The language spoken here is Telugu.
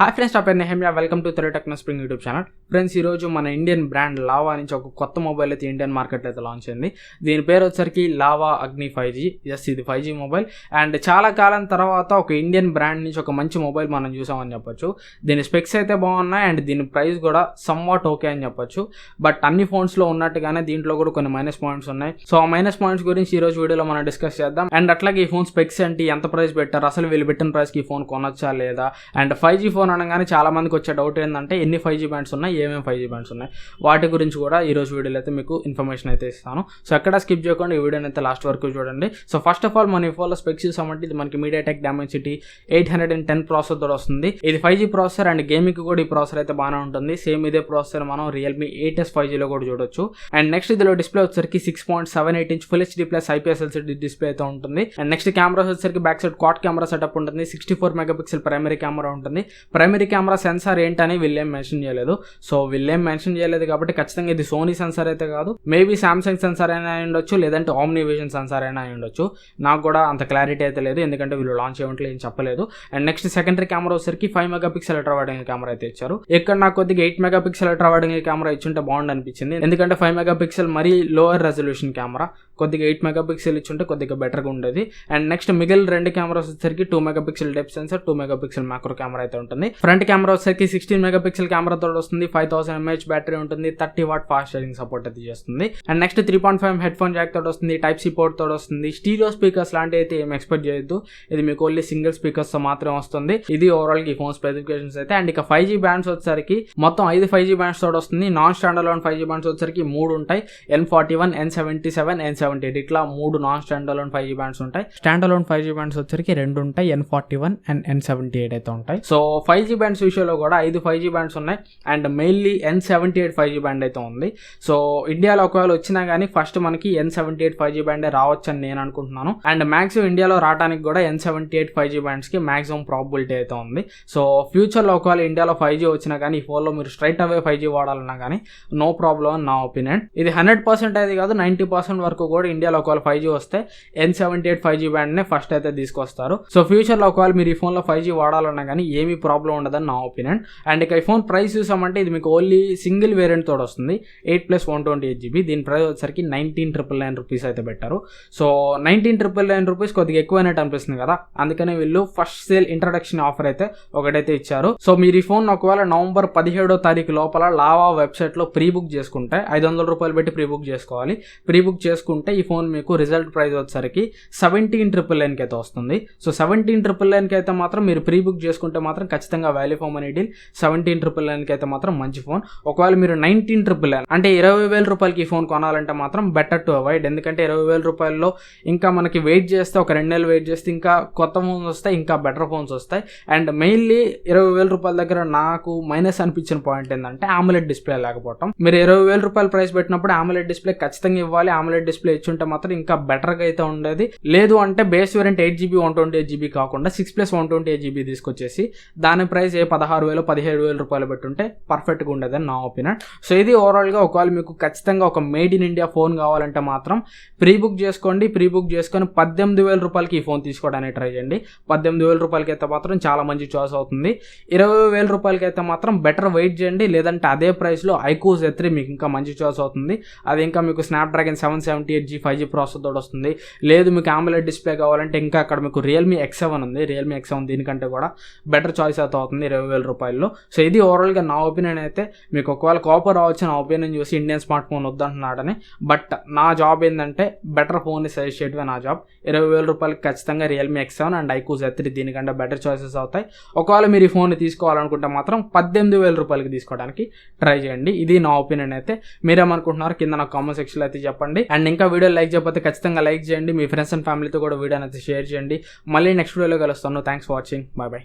హాయ్ ఫ్రెండ్స్, నా పేరు Nehamya. Welcome to Telugu techno spring YouTube channel. Friends, ఈరోజు మన ఇండియన్ బ్రాండ్ లావా నుంచి ఒక కొత్త మొబైల్ అయితే ఇండియన్ మార్కెట్లో అయితే లాంచ్ అయింది. దీని పేరు వచ్చరికి లావా అగ్ని 5G. ఎస్, ఇది 5G మొబైల్. అండ్ చాలా కాలం తర్వాత ఒక ఇండియన్ బ్రాండ్ నుంచి ఒక మంచి మొబైల్ మనం చూసామని చెప్పొచ్చు. దీని స్పెక్స్ అయితే బాగున్నాయి అండ్ దీని ప్రైస్ కూడా సమ్వాట్ ఓకే అని చెప్పొచ్చు. బట్ అన్ని ఫోన్స్లో ఉన్నట్టుగానే దీంట్లో కూడా కొన్ని మైనస్ పాయింట్స్ ఉన్నాయి. సో ఆ మైనస్ పాయింట్స్ గురించి ఈరోజు వీడియోలో మనం డిస్కస్ చేద్దాం. అండ్ అట్లాగే ఈ ఫోన్ స్పెక్స్ ఏంటి, ఎంత ప్రైస్ పెట్టారు, అసలు వీళ్ళు పెట్టిన ప్రైస్కి ఈ ఫోన్ కొనొచ్చా లేదా, అండ్ 5G ఫోన్ అనగానే చాలా మందికి వచ్చే డౌట్ ఏంటంటే ఎన్ని 5G బ్యాండ్స్ ఉన్నాయి, ఏమేమి 5G బ్యాండ్స్ ఉన్నాయి, వాటి గురించి కూడా ఈ రోజు వీడియోలో అయితే మీకు ఇన్ఫర్మేషన్ అయితే ఇస్తాను. సో ఎక్కడ స్కిప్ చేయకుండా ఈ వీడియోని అయితే లాస్ట్ వరకు చూడండి. సో ఫస్ట్ ఆఫ్ ఆల్ మన ఈ ఫోన్లో స్పెక్స్ చూసామంటే ఇది మనకి MediaTek Dimensity 810 ప్రాసెసర్ తోడు వస్తుంది. ఇది 5G ప్రాసెసర్ అండ్ గేమింగ్ కూడా ఈ ప్రాసెసర్ అయితే బాగానే ఉంటుంది. సేమ్ ఇదే ప్రాసెసర్ మనం Realme 8s 5Gలో కూడా చూడొచ్చు. అండ్ నెక్స్ట్ ఇదిలో డిస్ప్లే వచ్చరికి 6.78 inch full HD plus IPS LCD display అయితే ఉంటుంది. అండ్ నెక్స్ట్ కెమెరా వచ్చరికి back side quad camera setup ఉంటుంది. 64 మెగాపిక్సెల్ ప్రైమరీ కెమెరా ఉంటుంది. ప్రైమరీ కెమెరా సెన్సార్ ఏంటని వీళ్ళేం మెన్షన్ చేయలేదు. సో వీళ్ళేం మెన్షన్ చేయలేదు కాబట్టి ఖచ్చితంగా ఇది సోనీ సెన్సార్ అయితే కాదు. మేబీ సామ్సంగ్ సెన్సార్ అయినా అయి ఉండొచ్చు, లేదంటే ఆమ్ని విజన్ సెన్సార్ అయినా అయి ఉండొచ్చు. నాకు కూడా అంత క్లారిటీ అయితే లేదు, ఎందుకంటే వీళ్ళు లాంచ్ చేయమంటే ఏం చెప్పలేదు. అండ్ నెక్స్ట్ సెకండరీ కెమెరా వచ్చరికి 5 megapixel ultra wide angle camera అయితే ఇచ్చారు. ఇక్కడ నాకు కొద్దిగా 8 megapixel ultra wide angle camera ఇచ్చుంటే బాగుంది అనిపించింది. ఎందుకంటే 5 మెగాపిక్సెల్ మరీ లోవర్ రెజల్యూషన్ కెమెరా, కొద్దిగా 8 మెగాపిక్సెల్ ఇచ్చుంటే కొద్దిగా బెటర్గా ఉండేది. అండ్ నెక్స్ట్ మిగిలిన రెండు కెమెరాస్ వచ్చరికి 2 megapixel depth censor, 2 megapixel macro camera అయితే ఉంటుంది. ఫ్రంట్ కెమెరా వచ్చరికి 16 మెగాపిక్సెల్ కెమెరా తోడు వస్తుంది. 5000 mAh బ్యాటరీ ఉంటుంది. 30 వాట్ ఫాస్ట్ ఛార్జింగ్ సపోర్ట్ అయితే చేస్తుంది. And next 3.5 head phone Jack తోడు వస్తుంది. Type-C పోర్ట్ తోడు వస్తుంది. స్టీరియో స్పీకర్స్ లాంటివి అయితే ఏం ఎక్స్పెక్ట్ చేయొద్దు. ఇది మీకు ఓన్లీ సింగిల్ స్పీకర్స్ తో మాత్రమే వస్తుంది. ఇది ఓవరాల్ ఈ ఫోన్ స్పెసిఫికేషన్స్ అయితే. అండ్ ఇక 5G బ్యాండ్స్ వచ్చరికి మొత్తం 5 5G బ్యాండ్స్ తోడు వస్తుంది. Non standard loan 5G bands వచ్చరికి 3 ఉంటాయి. N41, N77, N78 ఇట్లా 3 non standard loan 5G bands ఉంటాయి. స్టాండర్డ్ లోన్ 5G బ్యాండ్స్ వచ్చరికి 2 ఉంటాయి. N41 అండ్ N78 అయితే ఉంటాయి. సో 5G బ్యాండ్స్ విషయంలో కూడా 5 5G బ్యాండ్స్ ఉన్నాయి. And mainly N78 5G band అయితే ఉంది. సో ఇండియాలో ఒకవేళ వచ్చినా కానీ ఫస్ట్ మనకి N78 5G బ్యాండే రావచ్చు అని నేను అనుకుంటున్నాను. అండ్ మ్యాక్సిమం ఇండియాలో రావడానికి కూడా N78 5G బ్యాండ్స్కి మ్యాక్సిమం ప్రాబిలిటీ అయితే ఉంది. సో ఫ్యూచర్లో ఒకవేళ ఇండియాలో 5G వచ్చినా కానీ ఈ ఫోన్లో మీరు స్ట్రైట్ అవే 5G వాడాలన్నా కానీ నో ప్రాబ్లం అని నా ఒపీనియన్. ఇది 100% అయితే కాదు, 90% వరకు కూడా ఇండియాలో ఒకవేళ 5G వస్తే N78 5G బ్యాండ్నే ఫస్ట్ అయితే తీసుకొస్తారు. సో ఫ్యూచర్లో ఒకవేళ మీరు ఈ ఫోన్లో 5G వాడాలన్నా కానీ ఏమీ ప్రాబ్లం ఉండదని నా ఒపీనియన్. అండ్ ఇక ఈ ఫోన్ ప్రైస్ చూసామంటే ఇది మీకు ఓన్లీ సింగిల్ వేరియంట్ తోడు వస్తుంది. 8+128GB. దీని ప్రైస్ వచ్చరికి 19,999 రూపీస్ అయితే పెట్టారు. సో 19,999 రూపీస్ కొద్దిగా ఎక్కువైనట్టు అనిపిస్తుంది కదా, అందుకనే వీళ్ళు ఫస్ట్ సేల్ ఇంట్రడక్షన్ ఆఫర్ అయితే ఒకటైతే ఇచ్చారు. సో మీరు ఈ ఫోన్ ఒకవేళ నవంబర్ 17వ తారీఖు లోపల లావా వెబ్సైట్లో ప్రీ బుక్ చేసుకుంటే 500 రూపాయలు పెట్టి ప్రీ బుక్ చేసుకోవాలి. ప్రీ బుక్ చేసుకుంటే ఈ ఫోన్ మీకు రిజల్ట్ ప్రైస్ వచ్చరికి 17,999 అయితే వస్తుంది. సో 17,999 అయితే మాత్రం మీరు ప్రీ బుక్ చేసుకుంటే మాత్రం ఖచ్చితంగా వాల్యూ ఫర్ మనీ డీల్. 17,999 అయితే మాత్రం మంచి ఫోన్. ఒకవేళ మీరు 19,999 అంటే 20,000 రూపాయలకి ఈ ఫోన్ కొనాలంటే మాత్రం బెటర్ టు అవాయిడ్. ఎందుకంటే 20,000 రూపాయల్లో ఇంకా మనకి వెయిట్ చేస్తే ఒక 2 నెలలు వెయిట్ చేస్తే ఇంకా కొత్త ఫోన్స్ వస్తాయి, ఇంకా బెటర్ ఫోన్స్ వస్తాయి. అండ్ మెయిన్లీ 20,000 రూపాయల దగ్గర నాకు మైనస్ అనిపించిన పాయింట్ ఏంటంటే AMOLED డిస్ప్లే లేకపోవడం. మీరు 20,000 రూపాయలు ప్రైస్ పెట్టినప్పుడు AMOLED డిస్ప్లే ఖచ్చితంగా ఇవ్వాలి. AMOLED డిస్ప్లే ఇచ్చుంటే మాత్రం ఇంకా బెటర్గా అయితే ఉండేది. లేదు అంటే బేస్ వేరియంట్ 8GB 128GB కాకుండా 6+128GB తీసుకొచ్చేసి దాని ప్రైస్ 16,000 17,000 రూపాయలు పెట్టుంటే పర్ఫెక్ట్గా ఉండేదని నా ఒపీనియన్. సో ఇది ఓవరాల్గా ఒకవేళ మీకు ఖచ్చితంగా ఒక మేడ్ ఇన్ ఇండియా ఫోన్ కావాలంటే మాత్రం ప్రీ బుక్ చేసుకోండి. ప్రీ బుక్ చేసుకొని 18,000 రూపాయలకి ఈ ఫోన్ తీసుకోవడానికి ట్రై చేయండి. 18,000 రూపాయలకి అయితే మాత్రం చాలా మంచి చాయిస్ అవుతుంది. 20,000 రూపాయలకి అయితే మాత్రం బెటర్ వెయిట్ చేయండి. లేదంటే అదే ప్రైస్లో iQOO Z3 మీకు ఇంకా మంచి చాయిస్ అవుతుంది. అది ఇంకా మీకు స్నాప్డ్రాగన్ 778G 5G ప్రాసెసర్ తోడు వస్తుంది. లేదు మీకు AMOLED డిస్ప్లే కావాలంటే ఇంకా అక్కడ మీకు Realme X7 ఉంది. Realme X7 దీనికంటే కూడా బెటర్ చాయిస్ అయితే అవుతుంది 20,000 రూపాయల్లో. సో ఇది ఓవరాల్గా నా ఒపీనియన్ అయితే. మీకు ఒకవేళ కోపర్ రావచ్చు నా ఒపీనియన్ చూసి ఇండియన్ స్మార్ట్ ఫోన్ వద్దంటున్నాడని. బట్ నా జాబ్ ఏంటంటే బెటర్ ఫోన్ని సజెస్ట్ చేయడమే నా జాబ్. 20,000 రూపాయలకి ఖచ్చితంగా Realme X7 and iQOO Z3 దీనికంటే బెటర్ చాయిసెస్ అవుతాయి. ఒకవేళ మీరు ఈ ఫోన్ని తీసుకోవాలనుకుంటే మాత్రం 18,000 రూపాయలకి తీసుకోవడానికి ట్రై చేయండి. ఇది నా ఒపీనియన్ అయితే. మీరేమనుకుంటున్నారు కింద నాకు కామెంట్ సెక్షన్లో అయితే చెప్పండి. అండ్ ఇంకా వీడియో లైక్ చేయకపోతే ఖచ్చితంగా లైక్ చేయండి. మీ ఫ్రెండ్స్ అండ్ ఫ్యామిలీతో కూడా వీడియోని అయితే షేర్ చేయండి. మళ్ళీ నెక్స్ట్ వీడియోలో కలుస్తాను. Thanks for watching. Bye bye.